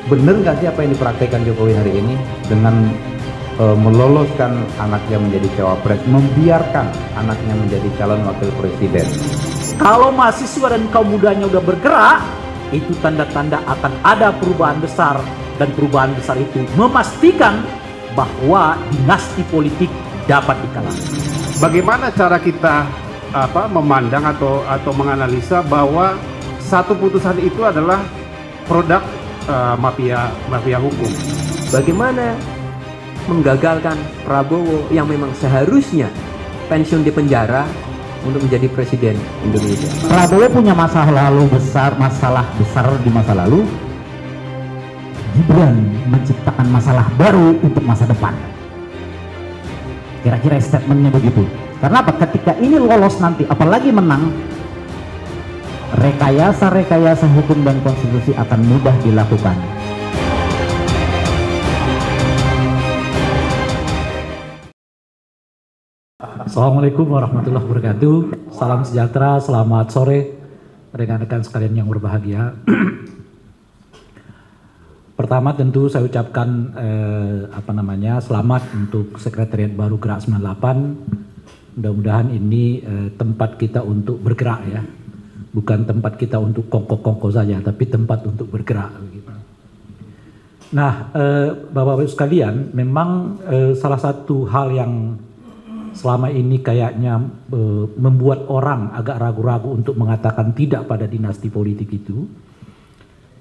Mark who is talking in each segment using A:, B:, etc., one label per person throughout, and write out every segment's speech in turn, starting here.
A: Bener nggak sih apa yang dipraktekkan Jokowi hari ini dengan meloloskan anaknya menjadi cawapres, membiarkan anaknya menjadi calon wakil presiden?
B: Kalau mahasiswa dan kaum mudanya udah bergerak, itu tanda-tanda akan ada perubahan besar, dan perubahan besar itu memastikan bahwa dinasti politik dapat dikalahkan.
C: Bagaimana cara kita memandang atau menganalisa bahwa satu putusan itu adalah produk mafia hukum?
D: Bagaimana menggagalkan Prabowo yang memang seharusnya pensiun di penjara untuk menjadi presiden Indonesia?
E: Prabowo punya masalah besar di masa lalu. Gibran menciptakan masalah baru untuk masa depan. Kira-kira statementnya begitu. Karena apa? Ketika ini lolos nanti, apalagi menang, rekayasa hukum dan konstitusi akan mudah dilakukan.
B: Assalamualaikum warahmatullahi wabarakatuh. Salam sejahtera, selamat sore rekan-rekan sekalian yang berbahagia. Pertama tentu saya ucapkan selamat untuk sekretariat baru Gerak 98. Mudah-mudahan ini tempat kita untuk bergerak ya. Bukan tempat kita untuk kongko-kongko saja, tapi tempat untuk bergerak. Nah, Bapak-Bapak sekalian, memang salah satu hal yang selama ini kayaknya membuat orang agak ragu-ragu untuk mengatakan tidak pada dinasti politik itu,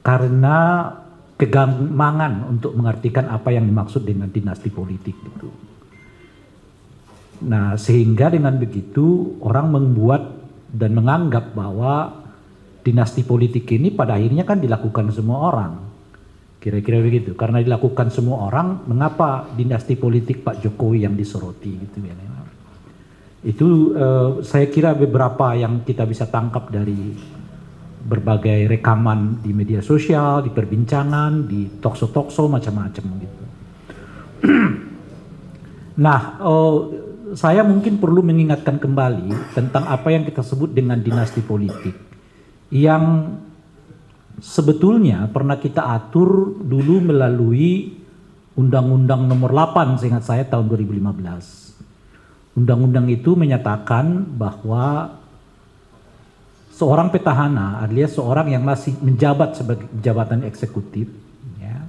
B: karena kegamangan untuk mengartikan apa yang dimaksud dengan dinasti politik itu. Nah, sehingga dengan begitu orang membuat dan menganggap bahwa dinasti politik ini pada akhirnya kan dilakukan semua orang. Kira-kira begitu. Karena dilakukan semua orang, mengapa dinasti politik Pak Jokowi yang disoroti gitu ya. Itu saya kira beberapa yang kita bisa tangkap dari berbagai rekaman di media sosial, di perbincangan, di talkshow macam-macam gitu. Nah, saya mungkin perlu mengingatkan kembali tentang apa yang kita sebut dengan dinasti politik, yang sebetulnya pernah kita atur dulu melalui Undang-Undang Nomor 8 seingat saya tahun 2015. Undang-undang itu menyatakan bahwa seorang petahana alias seorang yang masih menjabat sebagai jabatan eksekutif ya,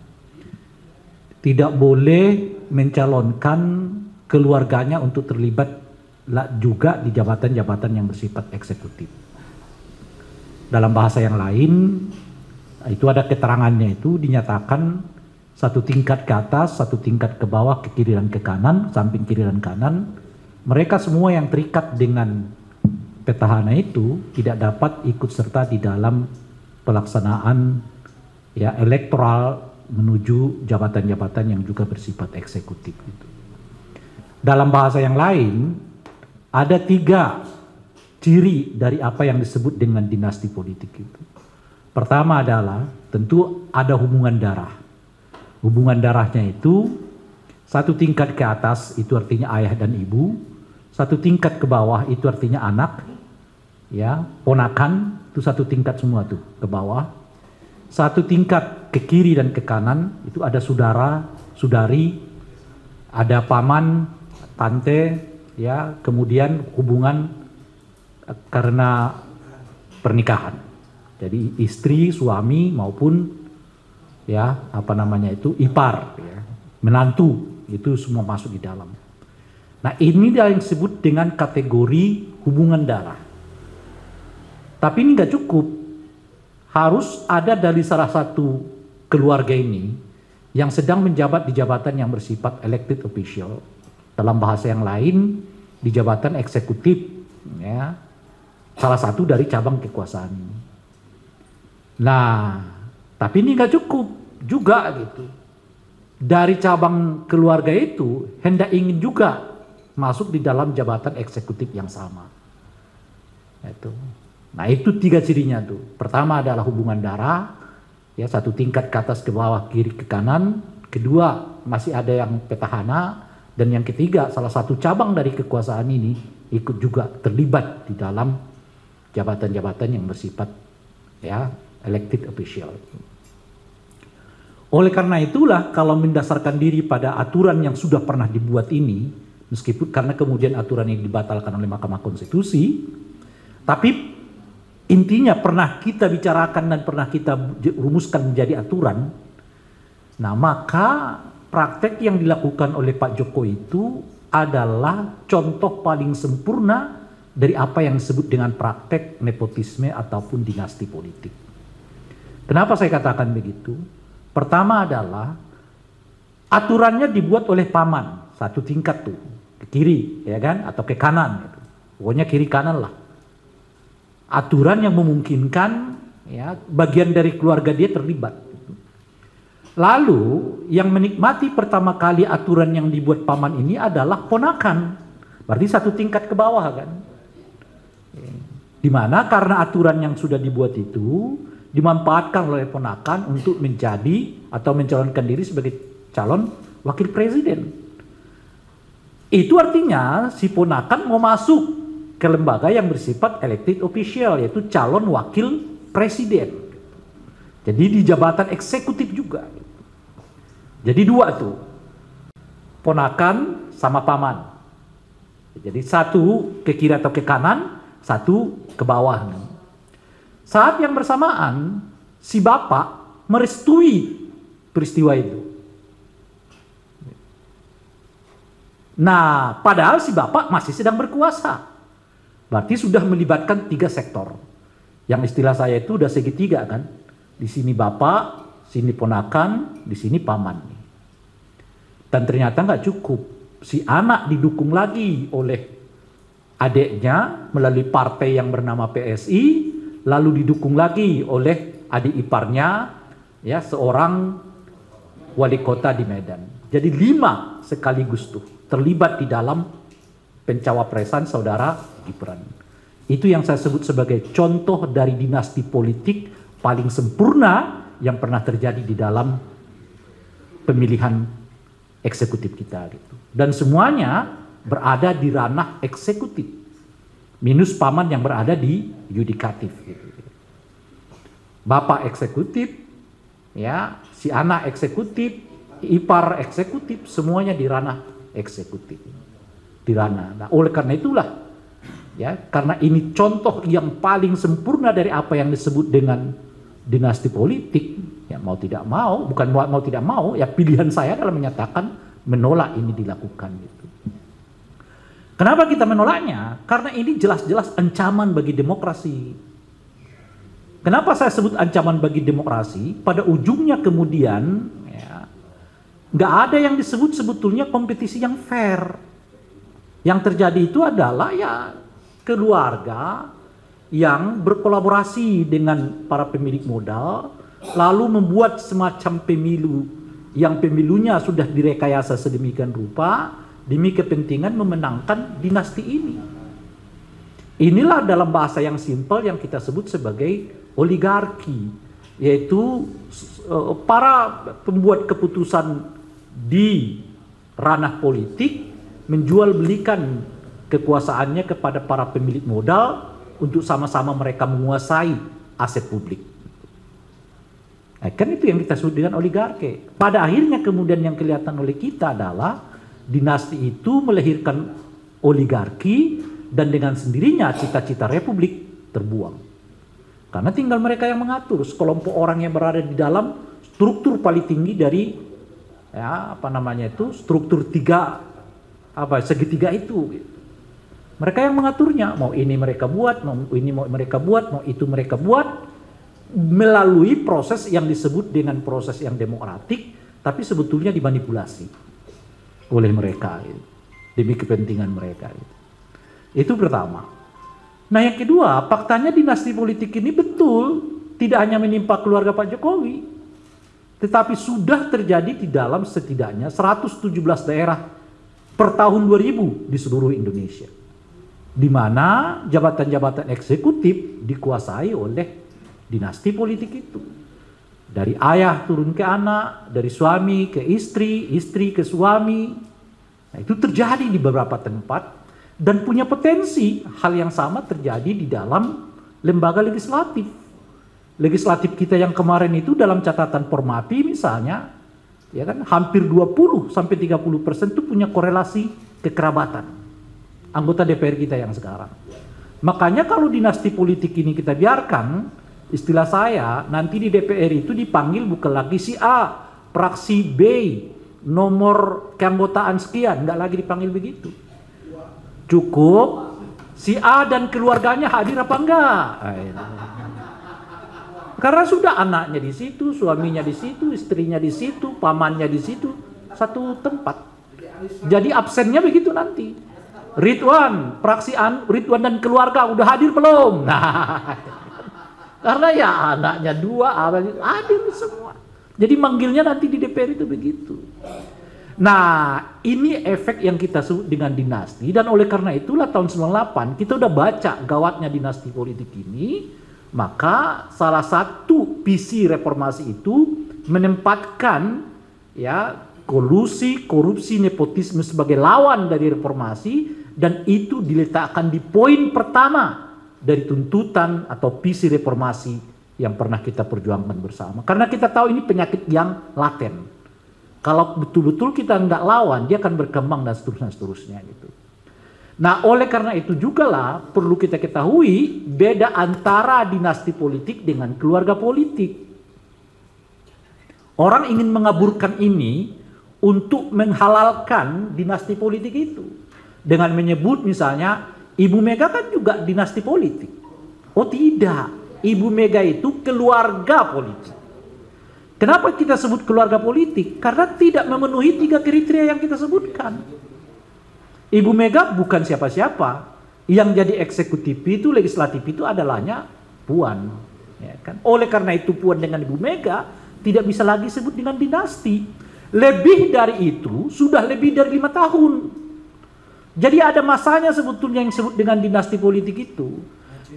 B: tidak boleh mencalonkan keluarganya untuk terlibat juga di jabatan-jabatan yang bersifat eksekutif. Dalam bahasa yang lain, itu ada keterangannya, itu dinyatakan satu tingkat ke atas, satu tingkat ke bawah, ke kiri dan ke kanan, samping kiri dan kanan, mereka semua yang terikat dengan petahana itu tidak dapat ikut serta di dalam pelaksanaan ya elektoral menuju jabatan-jabatan yang juga bersifat eksekutif itu. Dalam bahasa yang lain, ada 3 ciri dari apa yang disebut dengan dinasti politik itu. Pertama adalah tentu ada hubungan darah. Hubungan darahnya itu satu tingkat ke atas itu artinya ayah dan ibu, satu tingkat ke bawah itu artinya anak, ya, ponakan, itu satu tingkat semua tuh ke bawah. Satu tingkat ke kiri dan ke kanan itu ada saudara, saudari, ada paman, tante, ya, kemudian hubungan karena pernikahan. Jadi istri, suami maupun ya ipar, ya, menantu, itu semua masuk di dalam. Nah, ini yang disebut dengan kategori hubungan darah. Tapi ini nggak cukup. Harus ada dari salah satu keluarga ini yang sedang menjabat di jabatan yang bersifat elected official. Dalam bahasa yang lain, di jabatan eksekutif. Ya, salah satu dari cabang kekuasaan ini. Nah, tapi ini nggak cukup juga gitu. Dari cabang keluarga itu, hendak ingin juga masuk di dalam jabatan eksekutif yang sama. Itu. Nah, itu 3 cirinya tuh. Pertama adalah hubungan darah, ya, satu tingkat ke atas, ke bawah, kiri, ke kanan. Kedua, masih ada yang petahana. Dan yang ketiga, salah satu cabang dari kekuasaan ini ikut juga terlibat di dalam jabatan-jabatan yang bersifat ya elected official. Oleh karena itulah kalau mendasarkan diri pada aturan yang sudah pernah dibuat ini, meskipun karena kemudian aturan ini dibatalkan oleh Mahkamah Konstitusi, tapi intinya pernah kita bicarakan dan pernah kita rumuskan menjadi aturan. Nah, maka praktek yang dilakukan oleh Pak Jokowi itu adalah contoh paling sempurna dari apa yang disebut dengan praktek nepotisme ataupun dinasti politik. Kenapa saya katakan begitu? Pertama adalah aturannya dibuat oleh paman, satu tingkat tuh, ke kiri, ya kan, atau ke kanan, gitu. Pokoknya kiri kanan lah. Aturan yang memungkinkan, ya, bagian dari keluarga dia terlibat. Lalu yang menikmati pertama kali aturan yang dibuat paman ini adalah ponakan, berarti satu tingkat ke bawah kan. Dimana karena aturan yang sudah dibuat itu dimanfaatkan oleh ponakan untuk menjadi atau mencalonkan diri sebagai calon wakil presiden. Itu artinya si ponakan mau masuk ke lembaga yang bersifat elected official, yaitu calon wakil presiden. Jadi di jabatan eksekutif juga. Jadi dua tuh, ponakan sama paman. Jadi satu ke kiri atau ke kanan, satu ke bawah. Saat yang bersamaan, si bapak merestui peristiwa itu. Nah, padahal si bapak masih sedang berkuasa. Berarti sudah melibatkan 3 sektor. Yang istilah saya itu udah segitiga kan. Di sini bapak, sini ponakan, di sini paman. Dan ternyata nggak cukup. Si anak didukung lagi oleh adiknya melalui partai yang bernama PSI, lalu didukung lagi oleh adik iparnya, ya, seorang wali kota di Medan. Jadi 5 sekaligus tuh terlibat di dalam pencawapresan saudara Gibran. Itu yang saya sebut sebagai contoh dari dinasti politik paling sempurna yang pernah terjadi di dalam pemilihan eksekutif kita gitu. Dan semuanya berada di ranah eksekutif. Minus paman yang berada di yudikatif gitu. Bapak eksekutif, ya, si anak eksekutif, ipar eksekutif, semuanya di ranah eksekutif. Di ranah. Nah, oleh karena itulah, ya, karena ini contoh yang paling sempurna dari apa yang disebut dengan dinasti politik, ya, mau tidak mau, bukan mau tidak mau, ya pilihan saya adalah menyatakan menolak ini dilakukan gitu. Kenapa kita menolaknya? Karena ini jelas-jelas ancaman bagi demokrasi. Kenapa saya sebut ancaman bagi demokrasi? Pada ujungnya kemudian, ya, nggak ada yang disebut sebetulnya kompetisi yang fair. Yang terjadi itu adalah ya keluarga yang berkolaborasi dengan para pemilik modal, lalu membuat semacam pemilu yang pemilunya sudah direkayasa sedemikian rupa demi kepentingan memenangkan dinasti ini. Inilah dalam bahasa yang simpel yang kita sebut sebagai oligarki, yaitu para pembuat keputusan di ranah politik menjual belikan kekuasaannya kepada para pemilik modal untuk sama-sama mereka menguasai aset publik. Nah, kan itu yang kita sebut dengan oligarki. Pada akhirnya kemudian yang kelihatan oleh kita adalah dinasti itu melahirkan oligarki dan dengan sendirinya cita-cita republik terbuang. Karena tinggal mereka yang mengatur, sekelompok orang yang berada di dalam struktur paling tinggi dari, ya, apa namanya itu, struktur segitiga itu. Mereka yang mengaturnya, mau ini mereka buat, mau ini mau mereka buat, mau itu mereka buat, melalui proses yang disebut dengan proses yang demokratik, tapi sebetulnya dimanipulasi oleh mereka demi kepentingan mereka. Itu pertama. Nah, yang kedua, faktanya dinasti politik ini betul tidak hanya menimpa keluarga Pak Jokowi, tetapi sudah terjadi di dalam setidaknya 117 daerah per tahun 2000 di seluruh Indonesia, di mana jabatan-jabatan eksekutif dikuasai oleh dinasti politik itu. Dari ayah turun ke anak, dari suami ke istri, istri ke suami. Nah, itu terjadi di beberapa tempat dan punya potensi hal yang sama terjadi di dalam lembaga legislatif. legislatif kita yang kemarin itu dalam catatan Formapi misalnya, ya kan, hampir 20 sampai 30% itu punya korelasi kekerabatan anggota DPR kita yang sekarang. Makanya kalau dinasti politik ini kita biarkan, istilah saya nanti di DPR itu dipanggil bukan lagi si A, fraksi B, nomor keanggotaan sekian, nggak lagi dipanggil begitu. Cukup si A dan keluarganya hadir apa enggak? Karena sudah anaknya di situ, suaminya di situ, istrinya di situ, pamannya di situ, satu tempat. Jadi absennya begitu nanti. Ridwan, fraksi Ridwan dan keluarga udah hadir belum? Nah, karena ya anaknya 2 hadir semua. Jadi manggilnya nanti di DPR itu begitu. Nah, ini efek yang kita sebut dengan dinasti, dan oleh karena itulah tahun 98 kita udah baca gawatnya dinasti politik ini. Maka salah satu visi reformasi itu menempatkan ya kolusi, korupsi, nepotisme sebagai lawan dari reformasi, dan itu diletakkan di poin pertama dari tuntutan atau visi reformasi yang pernah kita perjuangkan bersama. Karena kita tahu ini penyakit yang laten. Kalau betul-betul kita nggak lawan, dia akan berkembang dan seterusnya gitu. Nah, oleh karena itu juga lah perlu kita ketahui beda antara dinasti politik dengan keluarga politik. Orang ingin mengaburkan ini untuk menghalalkan dinasti politik itu dengan menyebut misalnya Ibu Mega kan juga dinasti politik. Oh tidak, Ibu Mega itu keluarga politik. Kenapa kita sebut keluarga politik? Karena tidak memenuhi 3 kriteria yang kita sebutkan. Ibu Mega bukan siapa-siapa. Yang jadi eksekutif itu, legislatif itu adalahnya Puan. Ya kan? Oleh karena itu Puan dengan Ibu Mega tidak bisa lagi sebut dengan dinasti. Lebih dari itu, sudah lebih dari 5 tahun. Jadi ada masanya sebetulnya yang disebut dengan dinasti politik itu.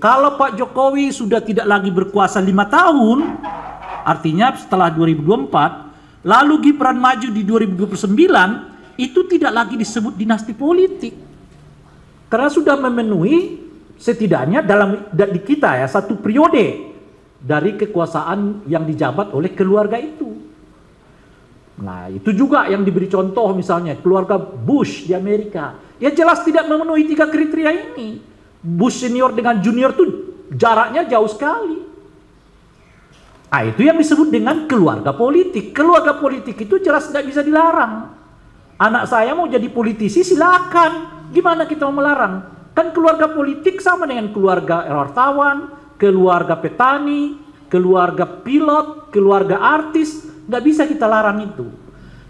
B: Kalau Pak Jokowi sudah tidak lagi berkuasa 5 tahun, artinya setelah 2024, lalu Gibran maju di 2029, itu tidak lagi disebut dinasti politik. Karena sudah memenuhi setidaknya di kita ya 1 periode dari kekuasaan yang dijabat oleh keluarga itu. Nah, itu juga yang diberi contoh misalnya keluarga Bush di Amerika. Ya jelas tidak memenuhi 3 kriteria ini. Bush senior dengan junior tuh jaraknya jauh sekali. Ah, itu yang disebut dengan keluarga politik. Keluarga politik itu jelas tidak bisa dilarang. Anak saya mau jadi politisi silakan. Gimana kita mau melarang? Kan keluarga politik sama dengan keluarga wartawan, keluarga petani, keluarga pilot, keluarga artis. Nggak bisa kita larang itu.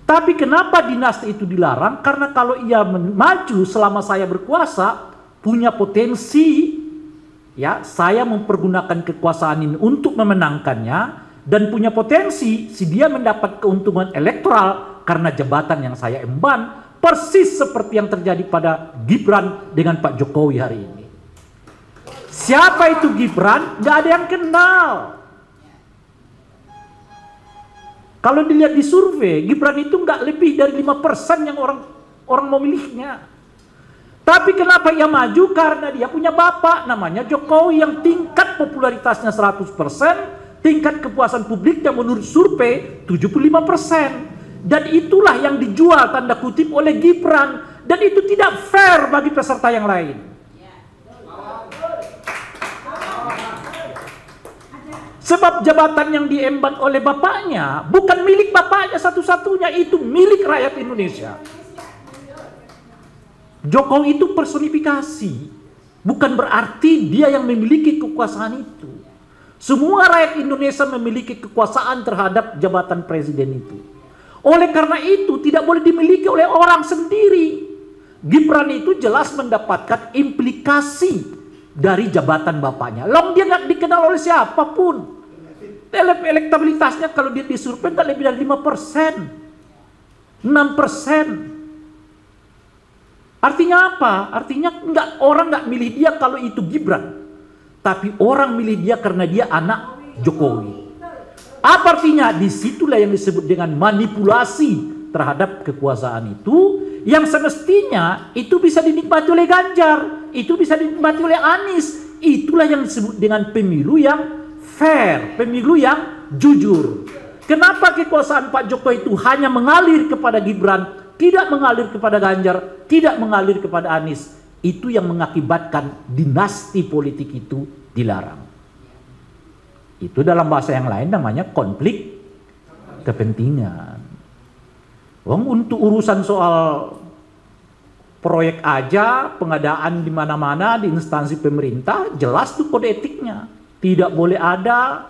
B: Tapi kenapa dinasti itu dilarang? Karena kalau ia maju selama saya berkuasa, punya potensi, ya saya mempergunakan kekuasaan ini untuk memenangkannya, dan punya potensi si dia mendapat keuntungan elektoral karena jabatan yang saya emban, persis seperti yang terjadi pada Gibran dengan Pak Jokowi hari ini. Siapa itu Gibran? Nggak ada yang kenal. Kalau dilihat di survei, Gibran itu nggak lebih dari 5% yang orang memilihnya. Tapi kenapa ia maju? Karena dia punya bapak namanya Jokowi yang tingkat popularitasnya 100%, tingkat kepuasan publiknya menurut survei 75%. Dan itulah yang dijual tanda kutip oleh Gibran. Dan itu tidak fair bagi peserta yang lain. Sebab jabatan yang diemban oleh bapaknya bukan milik bapaknya satu-satunya, itu milik rakyat Indonesia. Jokowi itu personifikasi, bukan berarti dia yang memiliki kekuasaan itu. Semua rakyat Indonesia memiliki kekuasaan terhadap jabatan presiden itu. Oleh karena itu tidak boleh dimiliki oleh orang sendiri. Gibran itu jelas mendapatkan implikasi dari jabatan bapaknya. Long dia nggak dikenal oleh siapapun. Elektabilitasnya kalau dia disurvei nggak lebih dari 5%, 6%. Artinya apa? Artinya orang nggak milih dia kalau itu Gibran, tapi orang milih dia karena dia anak Jokowi. Apa artinya? Disitulah yang disebut dengan manipulasi terhadap kekuasaan itu, yang semestinya itu bisa dinikmati oleh Ganjar, itu bisa dinikmati oleh Anies. Itulah yang disebut dengan pemilu yang fair, pemilu yang jujur. Kenapa kekuasaan Pak Jokowi itu hanya mengalir kepada Gibran, tidak mengalir kepada Ganjar, tidak mengalir kepada Anies? Itu yang mengakibatkan dinasti politik itu dilarang. Itu dalam bahasa yang lain namanya konflik kepentingan. Untuk urusan soal proyek aja, pengadaan di mana-mana di instansi pemerintah, jelas tuh kode etiknya. Tidak boleh ada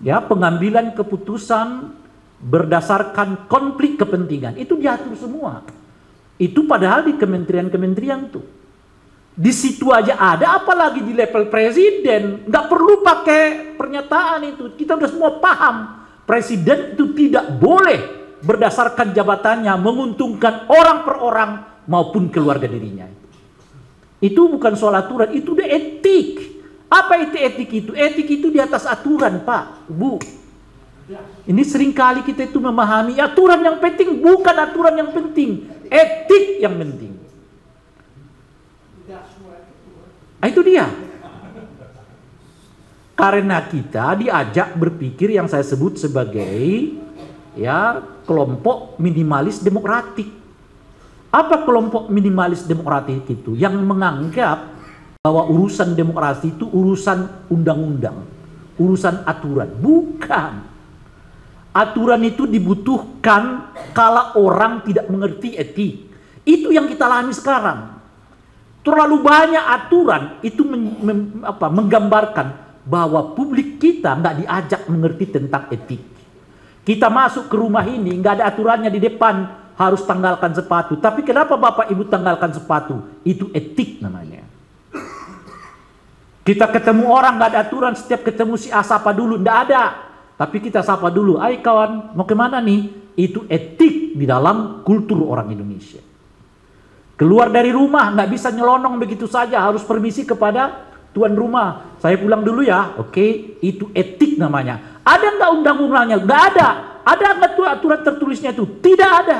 B: ya pengambilan keputusan berdasarkan konflik kepentingan. Itu diatur semua. Itu padahal di kementerian-kementerian tuh. Di situ aja ada, apalagi di level presiden. Nggak perlu pakai pernyataan itu. Kita udah semua paham. Presiden itu tidak boleh berdasarkan jabatannya menguntungkan orang per orang maupun keluarga dirinya. Itu bukan soal aturan, itu udah etik. Apa itu etik itu? Etik itu di atas aturan, Pak, Bu. Ini seringkali kita itu memahami aturan yang penting bukan aturan yang penting, etik yang penting. Nah, itu dia. Karena kita diajak berpikir yang saya sebut sebagai ya kelompok minimalis demokratik. Apa kelompok minimalis demokratik itu? Yang menganggap bahwa urusan demokrasi itu urusan undang-undang, urusan aturan. Bukan. Aturan itu dibutuhkan kala orang tidak mengerti etik. Itu yang kita alami sekarang. Terlalu banyak aturan itu menggambarkan bahwa publik kita nggak diajak mengerti tentang etik. Kita masuk ke rumah ini nggak ada aturannya di depan harus tanggalkan sepatu. Tapi kenapa Bapak Ibu tanggalkan sepatu? Itu etik namanya. Kita ketemu orang nggak ada aturan, setiap ketemu si A sapa dulu, nggak ada. Tapi kita sapa dulu, "Hai kawan, mau kemana nih?" Itu etik di dalam kultur orang Indonesia. Keluar dari rumah nggak bisa nyelonong begitu saja, harus permisi kepada tuan rumah. Saya pulang dulu ya, oke, itu etik namanya. Ada nggak undang-undangnya? Nggak ada. Ada nggak tuh aturan tertulisnya itu? Tidak ada.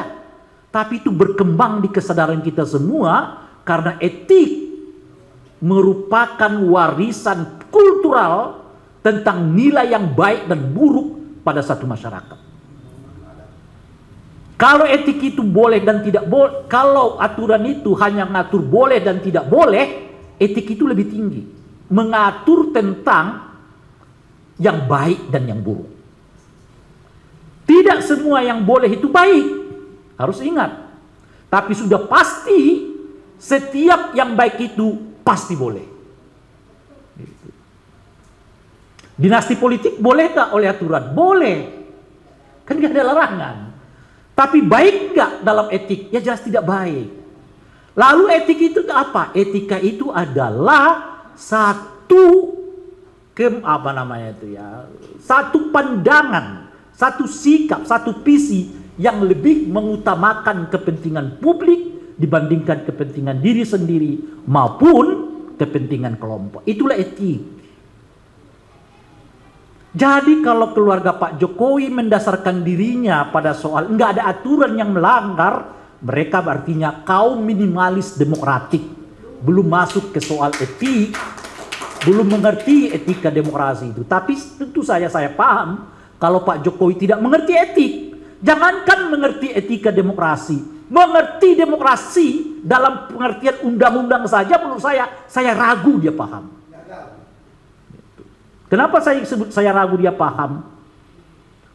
B: Tapi itu berkembang di kesadaran kita semua karena etik merupakan warisan kultural tentang nilai yang baik dan buruk pada satu masyarakat. Kalau etik itu boleh dan tidak boleh, kalau aturan itu hanya mengatur boleh dan tidak boleh, etik itu lebih tinggi. Mengatur tentang yang baik dan yang buruk. Tidak semua yang boleh itu baik. Harus ingat. Tapi sudah pasti setiap yang baik itu pasti boleh. Dinasti politik boleh tak oleh aturan? Boleh. Kan gak ada larangan. Tapi baik nggak dalam etik? Ya jelas tidak baik. Lalu etik itu apa? Etika itu adalah satu satu pandangan, satu sikap, satu visi yang lebih mengutamakan kepentingan publik dibandingkan kepentingan diri sendiri maupun kepentingan kelompok. Itulah etik. Jadi kalau keluarga Pak Jokowi mendasarkan dirinya pada soal nggak ada aturan yang melanggar, mereka artinya kaum minimalis demokratik, belum masuk ke soal etik, belum mengerti etika demokrasi itu. Tapi tentu saya paham kalau Pak Jokowi tidak mengerti etik. Jangankan mengerti etika demokrasi, mengerti demokrasi dalam pengertian undang-undang saja menurut saya ragu dia paham. Kenapa saya sebut saya ragu dia paham?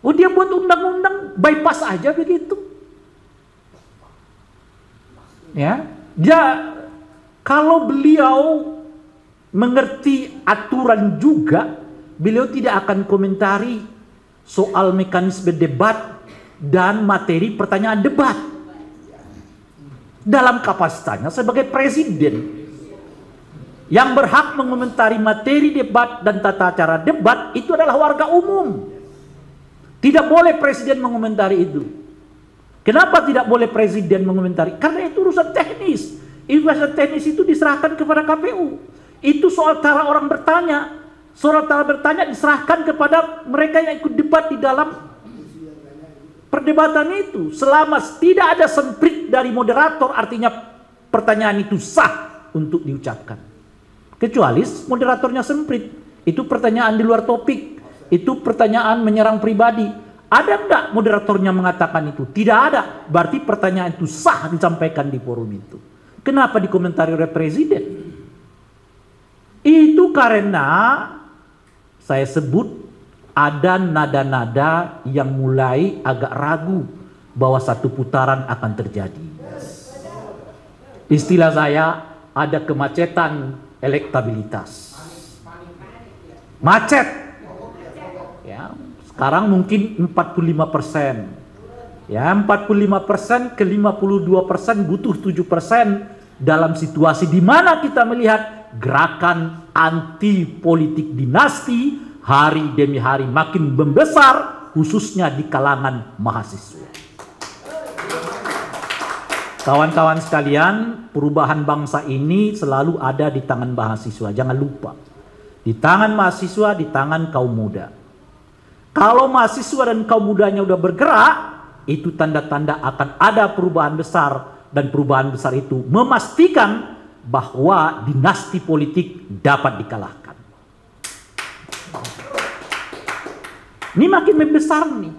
B: Oh, dia buat undang-undang bypass aja begitu. Ya, dia kalau beliau mengerti aturan juga, beliau tidak akan komentari soal mekanisme debat dan materi pertanyaan debat. Dalam kapasitasnya sebagai presiden. Yang berhak mengomentari materi debat dan tata cara debat itu adalah warga umum. Tidak boleh presiden mengomentari itu. Kenapa tidak boleh presiden mengomentari? Karena itu urusan teknis. Urusan teknis itu diserahkan kepada KPU. Itu soal cara orang bertanya. Soal cara bertanya diserahkan kepada mereka yang ikut debat di dalam perdebatan itu. Selama tidak ada semprit dari moderator, artinya pertanyaan itu sah untuk diucapkan. Kecuali moderatornya semprit. Itu pertanyaan di luar topik. Itu pertanyaan menyerang pribadi. Ada enggak moderatornya mengatakan itu? Tidak ada. Berarti pertanyaan itu sah disampaikan di forum itu. Kenapa dikomentari oleh Presiden? Itu karena saya sebut ada nada-nada yang mulai agak ragu bahwa satu putaran akan terjadi. Istilah saya, ada kemacetan elektabilitas. Macet. Ya, sekarang mungkin 45%. Ya, 45% ke 52% butuh 7% dalam situasi di mana kita melihat gerakan anti politik dinasti hari demi hari makin membesar, khususnya di kalangan mahasiswa. Kawan-kawan sekalian, perubahan bangsa ini selalu ada di tangan mahasiswa. Jangan lupa, di tangan mahasiswa, di tangan kaum muda. Kalau mahasiswa dan kaum mudanya udah bergerak, itu tanda-tanda akan ada perubahan besar. Dan perubahan besar itu memastikan bahwa dinasti politik dapat dikalahkan. Ini makin membesar nih.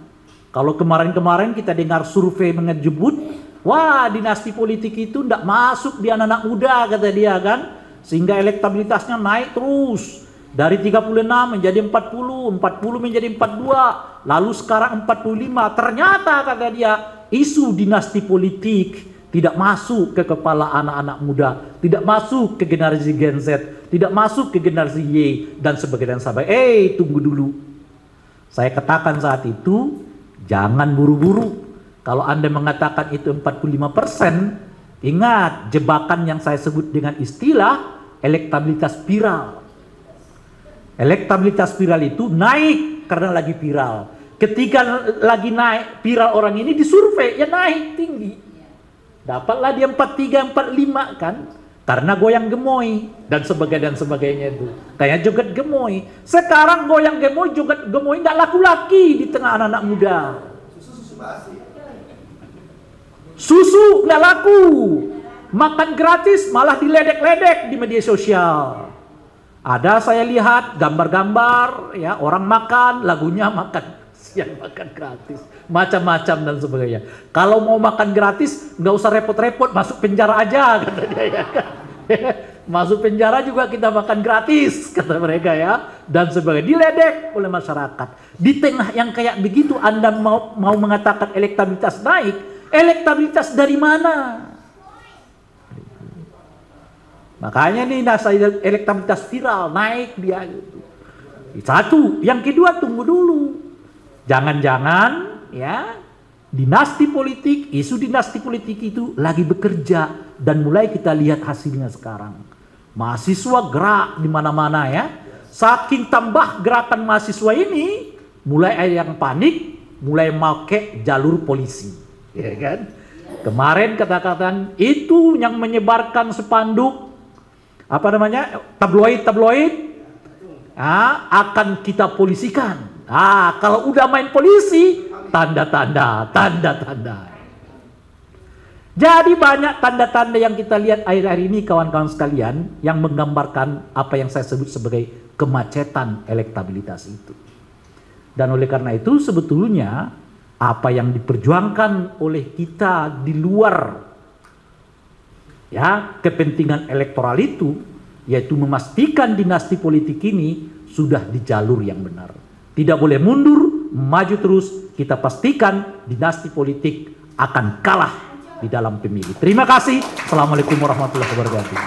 B: Kalau kemarin-kemarin kita dengar survei menyebut, wah dinasti politik itu tidak masuk di anak-anak muda kata dia kan. Sehingga elektabilitasnya naik terus. Dari 36 menjadi 40, 40 menjadi 42, lalu sekarang 45. Ternyata kata dia isu dinasti politik tidak masuk ke kepala anak-anak muda, tidak masuk ke generasi Gen Z, tidak masuk ke generasi Y dan sebagainya. Tunggu dulu. Saya katakan saat itu, jangan buru-buru. Kalau Anda mengatakan itu 45%, ingat jebakan yang saya sebut dengan istilah elektabilitas viral. Elektabilitas viral itu naik karena lagi viral. Ketika lagi naik viral orang ini disurvei, ya naik tinggi. Dapatlah dia 43, 45 kan. Karena goyang gemoy dan sebagainya itu. Kayak joget gemoy. Sekarang goyang gemoy, joget gemoy nggak laku lagi di tengah anak-anak muda. Susu nggak laku. Makan gratis malah diledek-ledek di media sosial. Ada saya lihat gambar-gambar ya orang makan, lagunya makan siang makan gratis, macam-macam dan sebagainya. Kalau mau makan gratis nggak usah repot-repot, masuk penjara aja kata dia ya. Masuk penjara juga kita makan gratis kata mereka ya dan sebagainya. Diledek oleh masyarakat. Di tengah yang kayak begitu Anda mau mengatakan elektabilitas naik, elektabilitas dari mana? Makanya nih elektabilitas viral naik dia gitu. Satu, yang kedua tunggu dulu. Jangan-jangan ya dinasti politik, isu dinasti politik itu lagi bekerja dan mulai kita lihat hasilnya sekarang. Mahasiswa gerak di mana-mana ya. Saking tambah gerakan mahasiswa ini, mulai ada yang panik, mulai make jalur polisi, ya kan? Kemarin kata-kataan itu yang menyebarkan spanduk apa namanya tabloid akan kita polisikan. Kalau udah main polisi tanda-tanda. Jadi banyak tanda-tanda yang kita lihat akhir-akhir ini kawan-kawan sekalian yang menggambarkan apa yang saya sebut sebagai kemacetan elektabilitas itu. Dan oleh karena itu sebetulnya apa yang diperjuangkan oleh kita di luar ya kepentingan elektoral itu, yaitu memastikan dinasti politik ini sudah di jalur yang benar. Tidak boleh mundur, maju terus. Kita pastikan dinasti politik akan kalah di dalam pemilu. Terima kasih. Assalamualaikum warahmatullahi wabarakatuh.